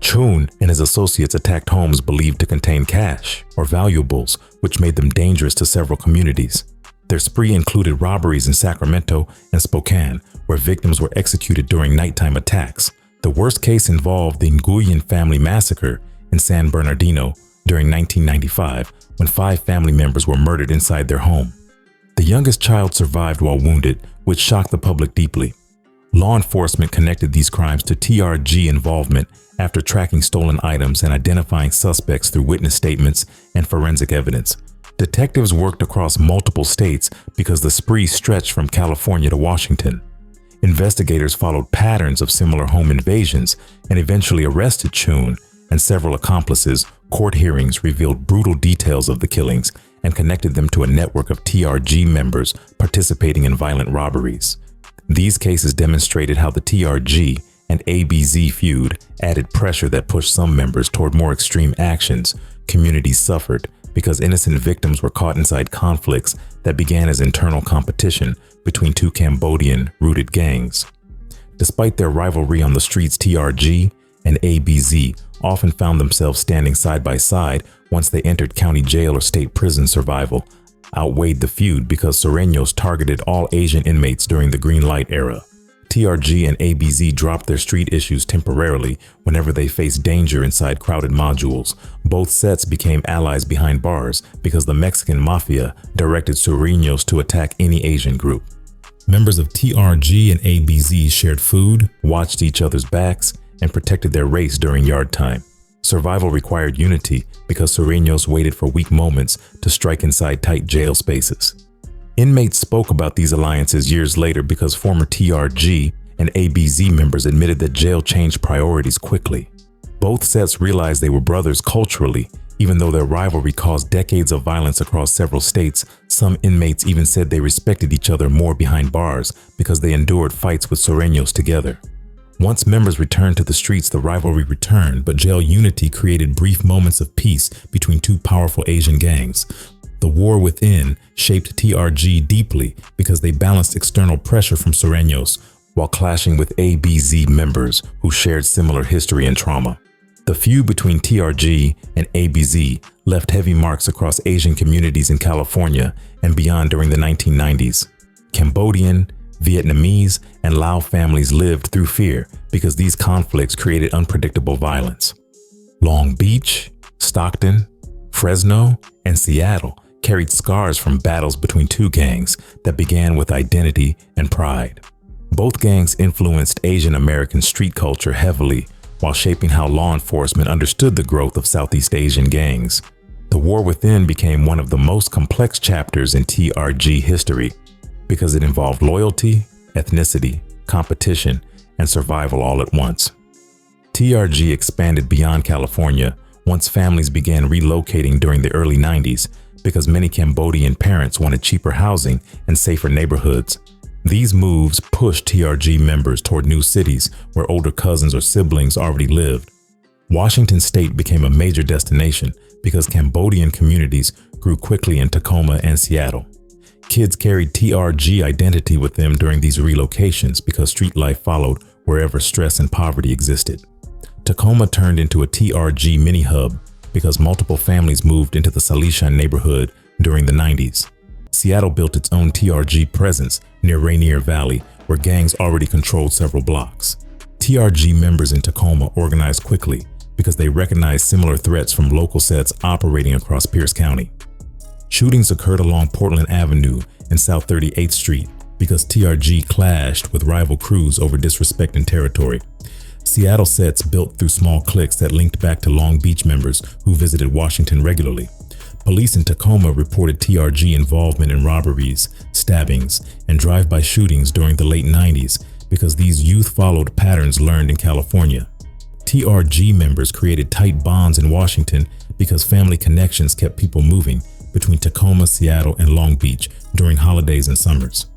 Chun and his associates attacked homes believed to contain cash or valuables, which made them dangerous to several communities. Their spree included robberies in Sacramento and Spokane, where victims were executed during nighttime attacks. The worst case involved the Nguyen family massacre in San Bernardino during 1995, when 5 family members were murdered inside their home. The youngest child survived while wounded, which shocked the public deeply. Law enforcement connected these crimes to TRG involvement after tracking stolen items and identifying suspects through witness statements and forensic evidence. Detectives worked across multiple states because the spree stretched from California to Washington. Investigators followed patterns of similar home invasions and eventually arrested Chun and several accomplices. Court hearings revealed brutal details of the killings and connected them to a network of TRG members participating in violent robberies. These cases demonstrated how the TRG and ABZ feud added pressure that pushed some members toward more extreme actions. Communities suffered because innocent victims were caught inside conflicts that began as internal competition between 2 Cambodian-rooted gangs. Despite their rivalry on the streets, TRG and ABZ often found themselves standing side by side once they entered county jail or state prison. Survival outweighed the feud because Sureños targeted all Asian inmates during the green light era. TRG and ABZ dropped their street issues temporarily whenever they faced danger inside crowded modules. Both sets became allies behind bars because the Mexican Mafia directed Sureños to attack any Asian group. Members of TRG and ABZ shared food, watched each other's backs, and protected their race during yard time. Survival required unity because Sureños waited for weak moments to strike inside tight jail spaces. Inmates spoke about these alliances years later because former TRG and ABZ members admitted that jail changed priorities quickly. Both sets realized they were brothers culturally. Even though their rivalry caused decades of violence across several states, some inmates even said they respected each other more behind bars because they endured fights with Sureños together. Once members returned to the streets, the rivalry returned, but jail unity created brief moments of peace between two powerful Asian gangs. The war within shaped TRG deeply because they balanced external pressure from Sureños while clashing with ABZ members who shared similar history and trauma. The feud between TRG and ABZ left heavy marks across Asian communities in California and beyond during the 1990s. Cambodian, Vietnamese, and Lao families lived through fear because these conflicts created unpredictable violence. Long Beach, Stockton, Fresno, and Seattle carried scars from battles between two gangs that began with identity and pride. Both gangs influenced Asian American street culture heavily while shaping how law enforcement understood the growth of Southeast Asian gangs. The war within became one of the most complex chapters in TRG history because it involved loyalty, ethnicity, competition, and survival all at once. TRG expanded beyond California once families began relocating during the early 90s because many Cambodian parents wanted cheaper housing and safer neighborhoods. These moves pushed TRG members toward new cities where older cousins or siblings already lived. Washington State became a major destination because Cambodian communities grew quickly in Tacoma and Seattle. Kids carried TRG identity with them during these relocations because street life followed wherever stress and poverty existed. Tacoma turned into a TRG mini-hub because multiple families moved into the Salishan neighborhood during the 90s. Seattle built its own TRG presence near Rainier Valley, where gangs already controlled several blocks. TRG members in Tacoma organized quickly because they recognized similar threats from local sets operating across Pierce County. Shootings occurred along Portland Avenue and South 38th Street because TRG clashed with rival crews over disrespect and territory. Seattle sets built through small cliques that linked back to Long Beach members who visited Washington regularly. Police in Tacoma reported TRG involvement in robberies, stabbings, and drive-by shootings during the late 90s because these youth followed patterns learned in California. TRG members created tight bonds in Washington because family connections kept people moving between Tacoma, Seattle, and Long Beach during holidays and summers.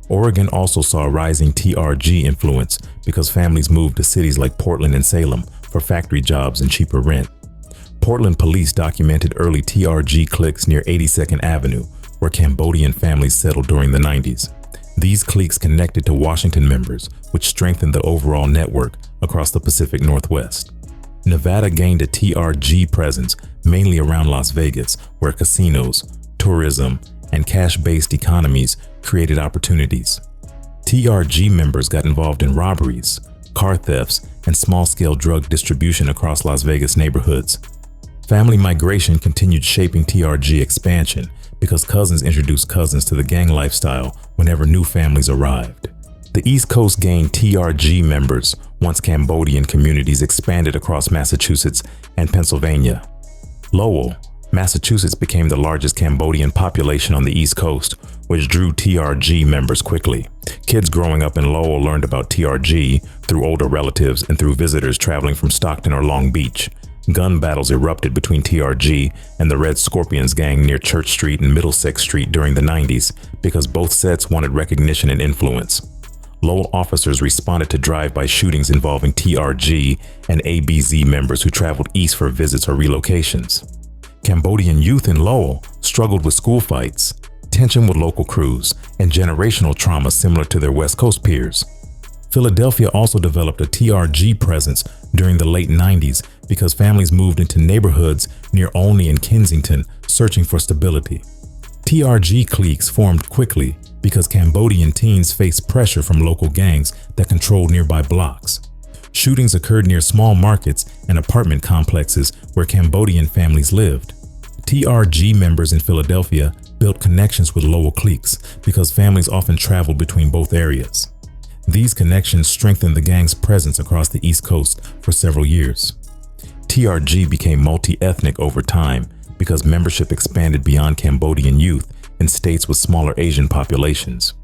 Oregon also saw rising TRG influence because families moved to cities like Portland and Salem for factory jobs and cheaper rent. Portland police documented early TRG cliques near 82nd Avenue, where Cambodian families settled during the 90s. These cliques connected to Washington members, which strengthened the overall network across the Pacific Northwest. Nevada gained a TRG presence mainly around Las Vegas, where casinos, tourism, and cash-based economies created opportunities. TRG members got involved in robberies, car thefts, and small-scale drug distribution across Las Vegas neighborhoods. Family migration continued shaping TRG expansion because cousins introduced cousins to the gang lifestyle whenever new families arrived. The East Coast gained TRG members once Cambodian communities expanded across Massachusetts and Pennsylvania. Lowell, Massachusetts became the largest Cambodian population on the East Coast, which drew TRG members quickly. Kids growing up in Lowell learned about TRG through older relatives and through visitors traveling from Stockton or Long Beach. Gun battles erupted between TRG and the Red Scorpions gang near Church Street and Middlesex Street during the 90s because both sets wanted recognition and influence. Lowell officers responded to drive-by shootings involving TRG and ABZ members who traveled east for visits or relocations. Cambodian youth in Lowell struggled with school fights, tension with local crews, and generational trauma similar to their West Coast peers. Philadelphia also developed a TRG presence during the late 90s because families moved into neighborhoods near Olney and Kensington searching for stability. TRG cliques formed quickly because Cambodian teens faced pressure from local gangs that controlled nearby blocks. Shootings occurred near small markets and apartment complexes where Cambodian families lived. TRG members in Philadelphia built connections with Lowell cliques because families often traveled between both areas. These connections strengthened the gang's presence across the East Coast for several years. TRG became multi-ethnic over time because membership expanded beyond Cambodian youth in states with smaller Asian populations.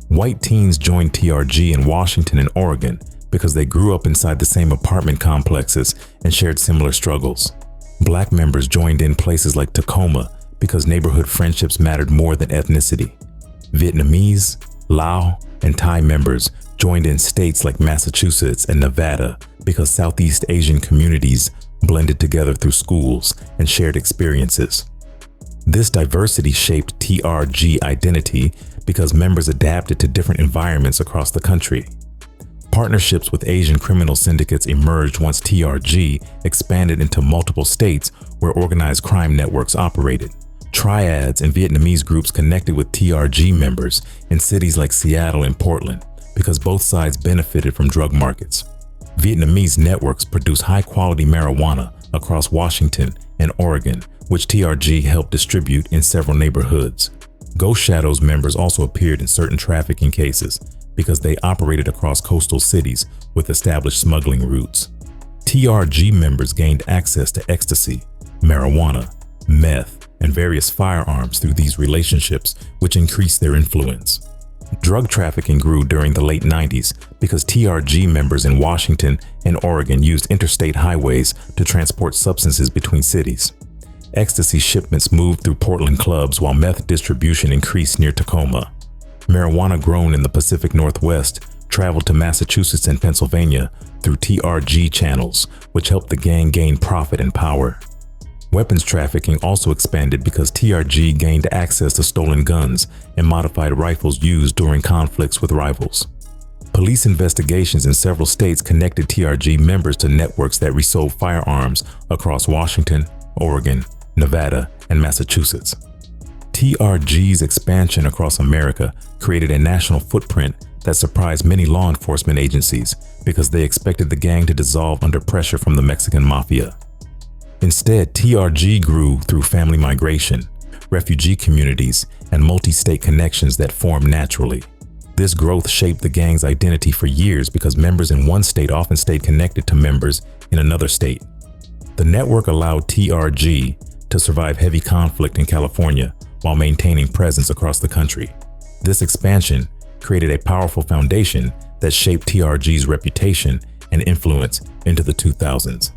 White teens joined TRG in Washington and Oregon because they grew up inside the same apartment complexes and shared similar struggles. Black members joined in places like Tacoma because neighborhood friendships mattered more than ethnicity. Vietnamese, Lao, and Thai members joined in states like Massachusetts and Nevada because Southeast Asian communities blended together through schools and shared experiences. This diversity shaped TRG identity because members adapted to different environments across the country. Partnerships with Asian criminal syndicates emerged once TRG expanded into multiple states where organized crime networks operated. Triads and Vietnamese groups connected with TRG members in cities like Seattle and Portland because both sides benefited from drug markets. Vietnamese networks produce high-quality marijuana across Washington and Oregon, which TRG helped distribute in several neighborhoods. Ghost Shadows members also appeared in certain trafficking cases because they operated across coastal cities with established smuggling routes. TRG members gained access to ecstasy, marijuana, meth, and various firearms through these relationships, which increased their influence. Drug trafficking grew during the late 90s because TRG members in Washington and Oregon used interstate highways to transport substances between cities. Ecstasy shipments moved through Portland clubs while meth distribution increased near Tacoma. Marijuana grown in the Pacific Northwest traveled to Massachusetts and Pennsylvania through TRG channels, which helped the gang gain profit and power. Weapons trafficking also expanded because TRG gained access to stolen guns and modified rifles used during conflicts with rivals. Police investigations in several states connected TRG members to networks that resold firearms across Washington, Oregon, Nevada, and Massachusetts. TRG's expansion across America created a national footprint that surprised many law enforcement agencies because they expected the gang to dissolve under pressure from the Mexican Mafia. Instead, TRG grew through family migration, refugee communities, and multi-state connections that formed naturally. This growth shaped the gang's identity for years because members in one state often stayed connected to members in another state. The network allowed TRG to survive heavy conflict in California while maintaining presence across the country. This expansion created a powerful foundation that shaped TRG's reputation and influence into the 2000s.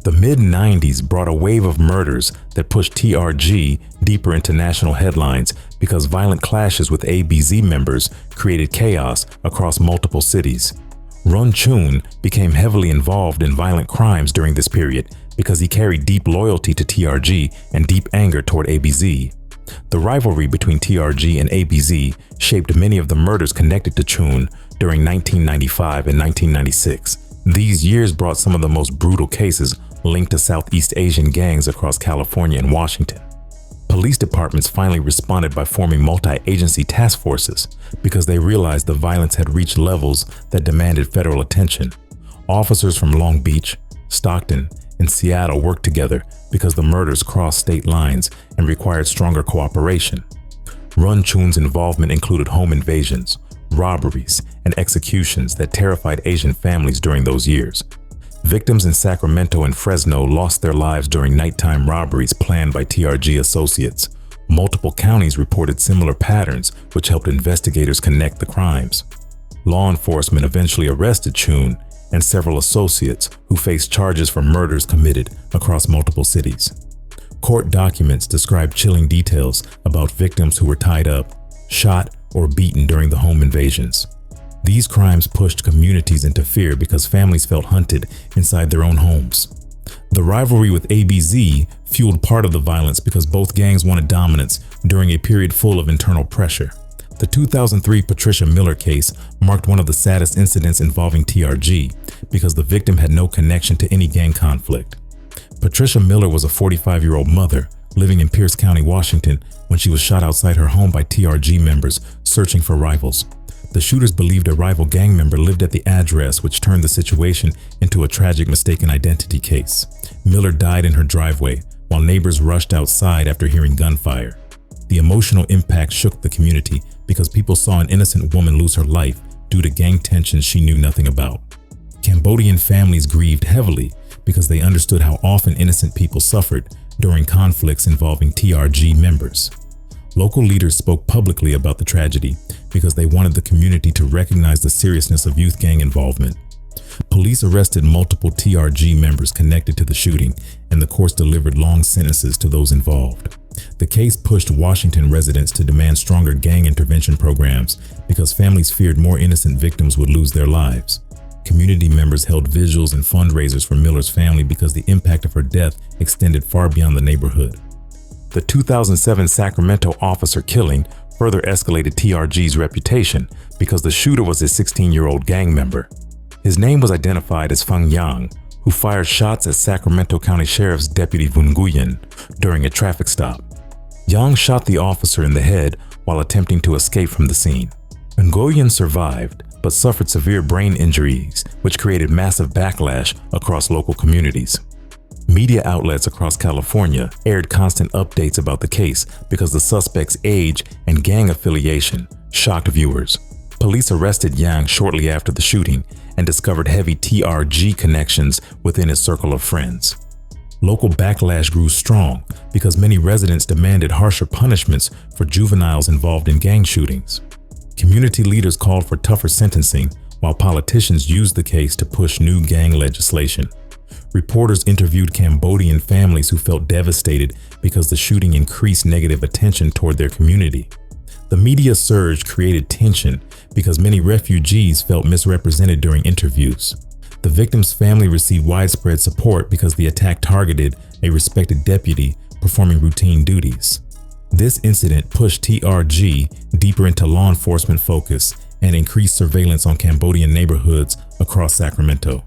The mid-90s brought a wave of murders that pushed TRG deeper into national headlines because violent clashes with ABZ members created chaos across multiple cities. Run Chun became heavily involved in violent crimes during this period because he carried deep loyalty to TRG and deep anger toward ABZ. The rivalry between TRG and ABZ shaped many of the murders connected to Chun during 1995 and 1996. These years brought some of the most brutal cases linked to Southeast Asian gangs across California and Washington. Police departments finally responded by forming multi-agency task forces because they realized the violence had reached levels that demanded federal attention. Officers from Long Beach, Stockton, and Seattle worked together because the murders crossed state lines and required stronger cooperation. Run Chun's involvement included home invasions, robberies, and executions that terrified Asian families during those years. Victims in Sacramento and Fresno lost their lives during nighttime robberies planned by TRG associates. Multiple counties reported similar patterns, which helped investigators connect the crimes. Law enforcement eventually arrested Chun and several associates who faced charges for murders committed across multiple cities. Court documents describe chilling details about victims who were tied up, shot, or beaten during the home invasions. These crimes pushed communities into fear because families felt hunted inside their own homes. The rivalry with ABZ fueled part of the violence because both gangs wanted dominance during a period full of internal pressure. The 2003 Patricia Miller case marked one of the saddest incidents involving TRG because the victim had no connection to any gang conflict. Patricia Miller was a 45-year-old mother living in Pierce County, Washington, when she was shot outside her home by TRG members searching for rivals. The shooters believed a rival gang member lived at the address, which turned the situation into a tragic mistaken identity case. Miller died in her driveway, while neighbors rushed outside after hearing gunfire. The emotional impact shook the community because people saw an innocent woman lose her life due to gang tensions she knew nothing about. Cambodian families grieved heavily because they understood how often innocent people suffered during conflicts involving TRG members. Local leaders spoke publicly about the tragedy because they wanted the community to recognize the seriousness of youth gang involvement. Police arrested multiple TRG members connected to the shooting, and the courts delivered long sentences to those involved. The case pushed Washington residents to demand stronger gang intervention programs because families feared more innocent victims would lose their lives. Community members held vigils and fundraisers for Miller's family because the impact of her death extended far beyond the neighborhood. The 2007 Sacramento officer killing further escalated TRG's reputation because the shooter was a 16-year-old gang member. His name was identified as Feng Yang, who fired shots at Sacramento County Sheriff's Deputy Vunguyen during a traffic stop. Yang shot the officer in the head while attempting to escape from the scene. Vunguyen survived, but suffered severe brain injuries, which created massive backlash across local communities. Media outlets across California aired constant updates about the case because the suspect's age and gang affiliation shocked viewers. Police arrested Yang shortly after the shooting and discovered heavy TRG connections within his circle of friends. Local backlash grew strong because many residents demanded harsher punishments for juveniles involved in gang shootings. Community leaders called for tougher sentencing, while politicians used the case to push new gang legislation. Reporters interviewed Cambodian families who felt devastated because the shooting increased negative attention toward their community. The media surge created tension because many refugees felt misrepresented during interviews. The victim's family received widespread support because the attack targeted a respected deputy performing routine duties. This incident pushed TRG deeper into law enforcement focus and increased surveillance on Cambodian neighborhoods across Sacramento.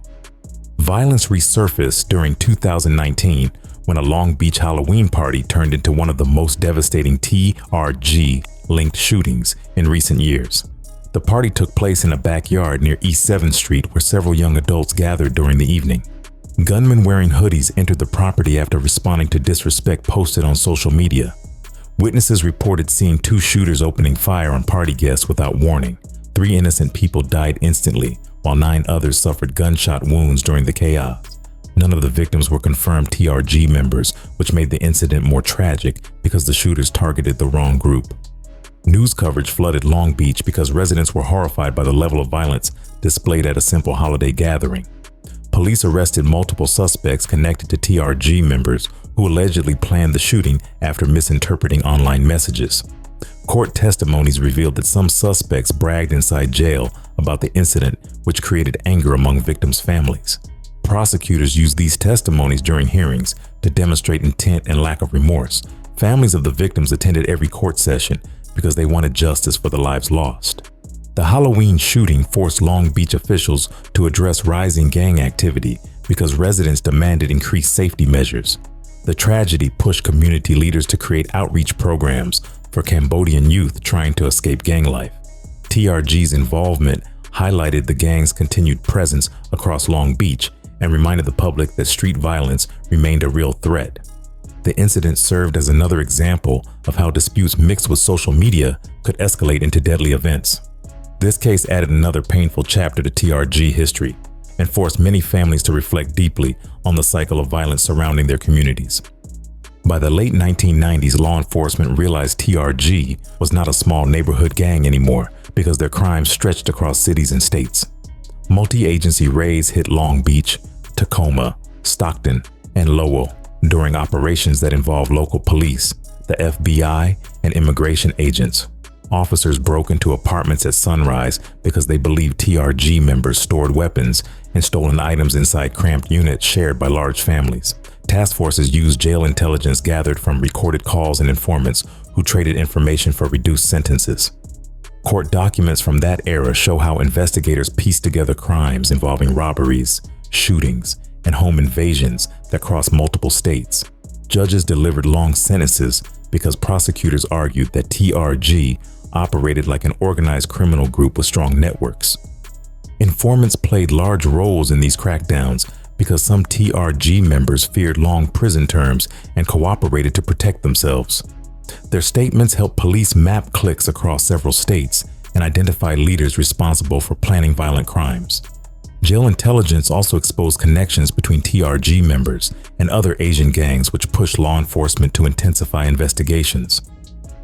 Violence resurfaced during 2019 when a Long Beach Halloween party turned into one of the most devastating TRG-linked shootings in recent years. The party took place in a backyard near East 7th Street where several young adults gathered during the evening. Gunmen wearing hoodies entered the property after responding to disrespect posted on social media. Witnesses reported seeing two shooters opening fire on party guests without warning. 3 innocent people died instantly, while 9 others suffered gunshot wounds during the chaos. None of the victims were confirmed TRG members, which made the incident more tragic because the shooters targeted the wrong group. News coverage flooded Long Beach because residents were horrified by the level of violence displayed at a simple holiday gathering. Police arrested multiple suspects connected to TRG members who allegedly planned the shooting after misinterpreting online messages. Court testimonies revealed that some suspects bragged inside jail about the incident, which created anger among victims' families. Prosecutors used these testimonies during hearings to demonstrate intent and lack of remorse. Families of the victims attended every court session because they wanted justice for the lives lost. The Halloween shooting forced Long Beach officials to address rising gang activity because residents demanded increased safety measures. The tragedy pushed community leaders to create outreach programs for Cambodian youth trying to escape gang life. TRG's involvement highlighted the gang's continued presence across Long Beach and reminded the public that street violence remained a real threat. The incident served as another example of how disputes mixed with social media could escalate into deadly events. This case added another painful chapter to TRG history and forced many families to reflect deeply on the cycle of violence surrounding their communities. By the late 1990s, law enforcement realized TRG was not a small neighborhood gang anymore because their crimes stretched across cities and states. Multi-agency raids hit Long Beach, Tacoma, Stockton, and Lowell during operations that involved local police, the FBI, and immigration agents. Officers broke into apartments at sunrise because they believed TRG members stored weapons and stolen items inside cramped units shared by large families. Task forces used jail intelligence gathered from recorded calls and informants who traded information for reduced sentences. Court documents from that era show how investigators pieced together crimes involving robberies, shootings, and home invasions that crossed multiple states. Judges delivered long sentences because prosecutors argued that TRG operated like an organized criminal group with strong networks. Informants played large roles in these crackdowns because some TRG members feared long prison terms and cooperated to protect themselves. Their statements helped police map cliques across several states and identified leaders responsible for planning violent crimes. Jail intelligence also exposed connections between TRG members and other Asian gangs, which pushed law enforcement to intensify investigations.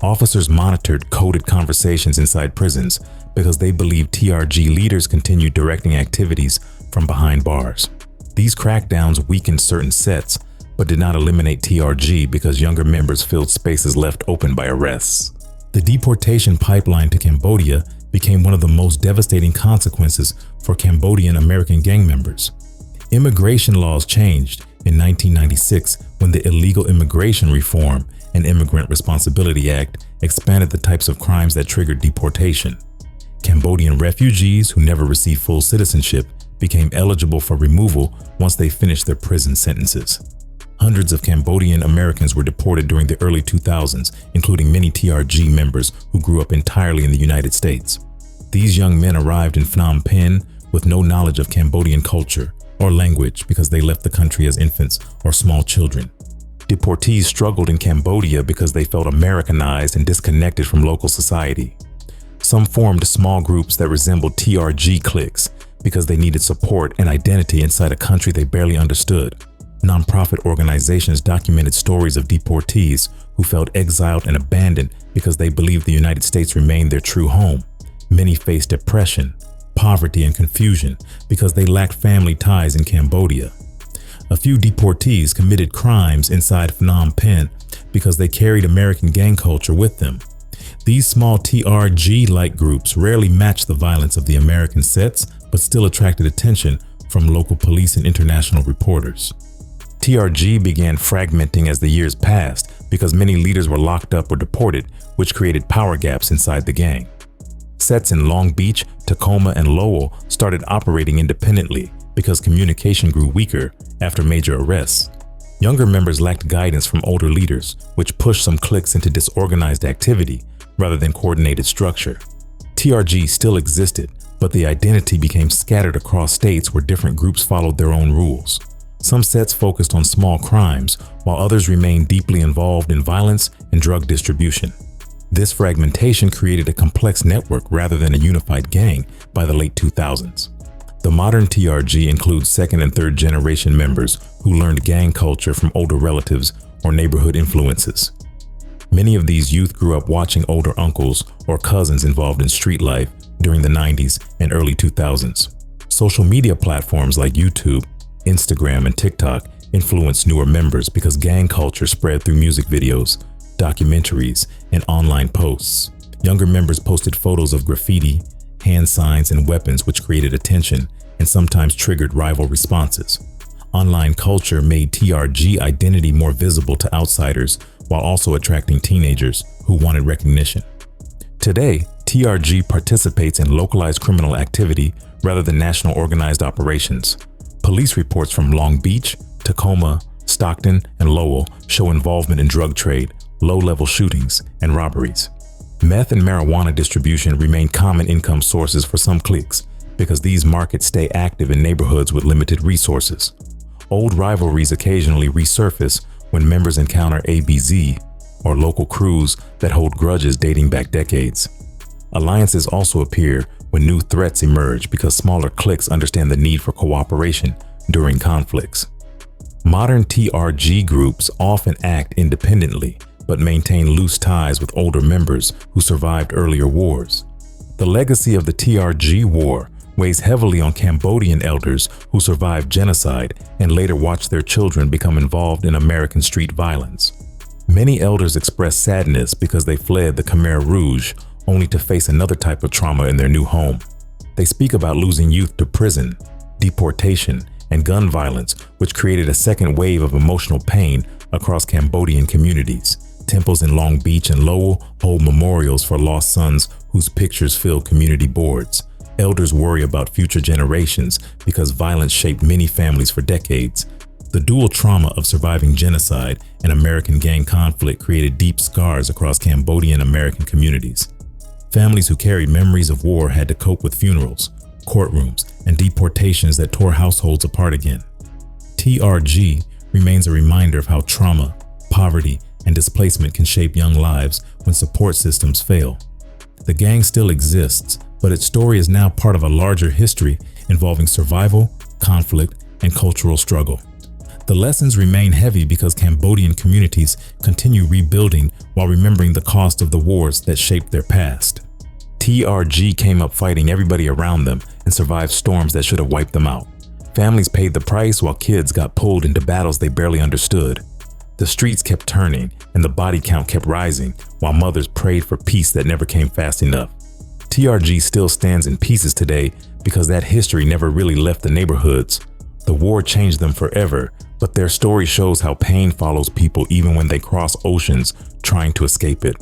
Officers monitored coded conversations inside prisons because they believed TRG leaders continued directing activities from behind bars. These crackdowns weakened certain sets, but did not eliminate TRG because younger members filled spaces left open by arrests. The deportation pipeline to Cambodia became one of the most devastating consequences for Cambodian American gang members. Immigration laws changed in 1996 when the Illegal Immigration Reform and Immigrant Responsibility Act expanded the types of crimes that triggered deportation. Cambodian refugees who never received full citizenship became eligible for removal once they finished their prison sentences. Hundreds of Cambodian Americans were deported during the early 2000s, including many TRG members who grew up entirely in the United States. These young men arrived in Phnom Penh with no knowledge of Cambodian culture or language because they left the country as infants or small children. Deportees struggled in Cambodia because they felt Americanized and disconnected from local society. Some formed small groups that resembled TRG cliques because they needed support and identity inside a country they barely understood. Nonprofit organizations documented stories of deportees who felt exiled and abandoned because they believed the United States remained their true home. Many faced depression, poverty, and confusion because they lacked family ties in Cambodia. A few deportees committed crimes inside Phnom Penh because they carried American gang culture with them. These small TRG-like groups rarely matched the violence of the American sets, but still attracted attention from local police and international reporters. TRG began fragmenting as the years passed because many leaders were locked up or deported, which created power gaps inside the gang. Sets in Long Beach, Tacoma, and Lowell started operating independently because communication grew weaker after major arrests. Younger members lacked guidance from older leaders, which pushed some cliques into disorganized activity rather than coordinated structure. TRG still existed, but the identity became scattered across states where different groups followed their own rules. Some sets focused on small crimes, while others remained deeply involved in violence and drug distribution. This fragmentation created a complex network rather than a unified gang by the late 2000s. The modern TRG includes second and third generation members who learned gang culture from older relatives or neighborhood influences. Many of these youth grew up watching older uncles or cousins involved in street life during the 90s and early 2000s. Social media platforms like YouTube, Instagram, and TikTok influenced newer members because gang culture spread through music videos, documentaries, and online posts. Younger members posted photos of graffiti, hand signs, and weapons, which created attention and sometimes triggered rival responses. Online culture made TRG identity more visible to outsiders while also attracting teenagers who wanted recognition. Today, TRG participates in localized criminal activity rather than national organized operations. Police reports from Long Beach, Tacoma, Stockton, and Lowell show involvement in drug trade, low-level shootings, and robberies. Meth and marijuana distribution remain common income sources for some cliques because these markets stay active in neighborhoods with limited resources. Old rivalries occasionally resurface when members encounter ABZ or local crews that hold grudges dating back decades. Alliances also appear when new threats emerge because smaller cliques understand the need for cooperation during conflicts. Modern TRG groups often act independently but maintain loose ties with older members who survived earlier wars. The legacy of the TRG war weighs heavily on Cambodian elders who survived genocide and later watched their children become involved in American street violence. Many elders express sadness because they fled the Khmer Rouge only to face another type of trauma in their new home. They speak about losing youth to prison, deportation, and gun violence, which created a second wave of emotional pain across Cambodian communities. Temples in Long Beach and Lowell hold memorials for lost sons whose pictures fill community boards. Elders worry about future generations because violence shaped many families for decades. The dual trauma of surviving genocide and American gang conflict created deep scars across Cambodian American communities. Families who carried memories of war had to cope with funerals, courtrooms, and deportations that tore households apart again. TRG remains a reminder of how trauma, poverty, and displacement can shape young lives when support systems fail. The gang still exists, but its story is now part of a larger history involving survival, conflict, and cultural struggle. The lessons remain heavy because Cambodian communities continue rebuilding while remembering the cost of the wars that shaped their past. TRG came up fighting everybody around them and survived storms that should have wiped them out. Families paid the price while kids got pulled into battles they barely understood. The streets kept turning and the body count kept rising while mothers prayed for peace that never came fast enough. TRG still stands in pieces today because that history never really left the neighborhoods. The war changed them forever, but their story shows how pain follows people even when they cross oceans trying to escape it.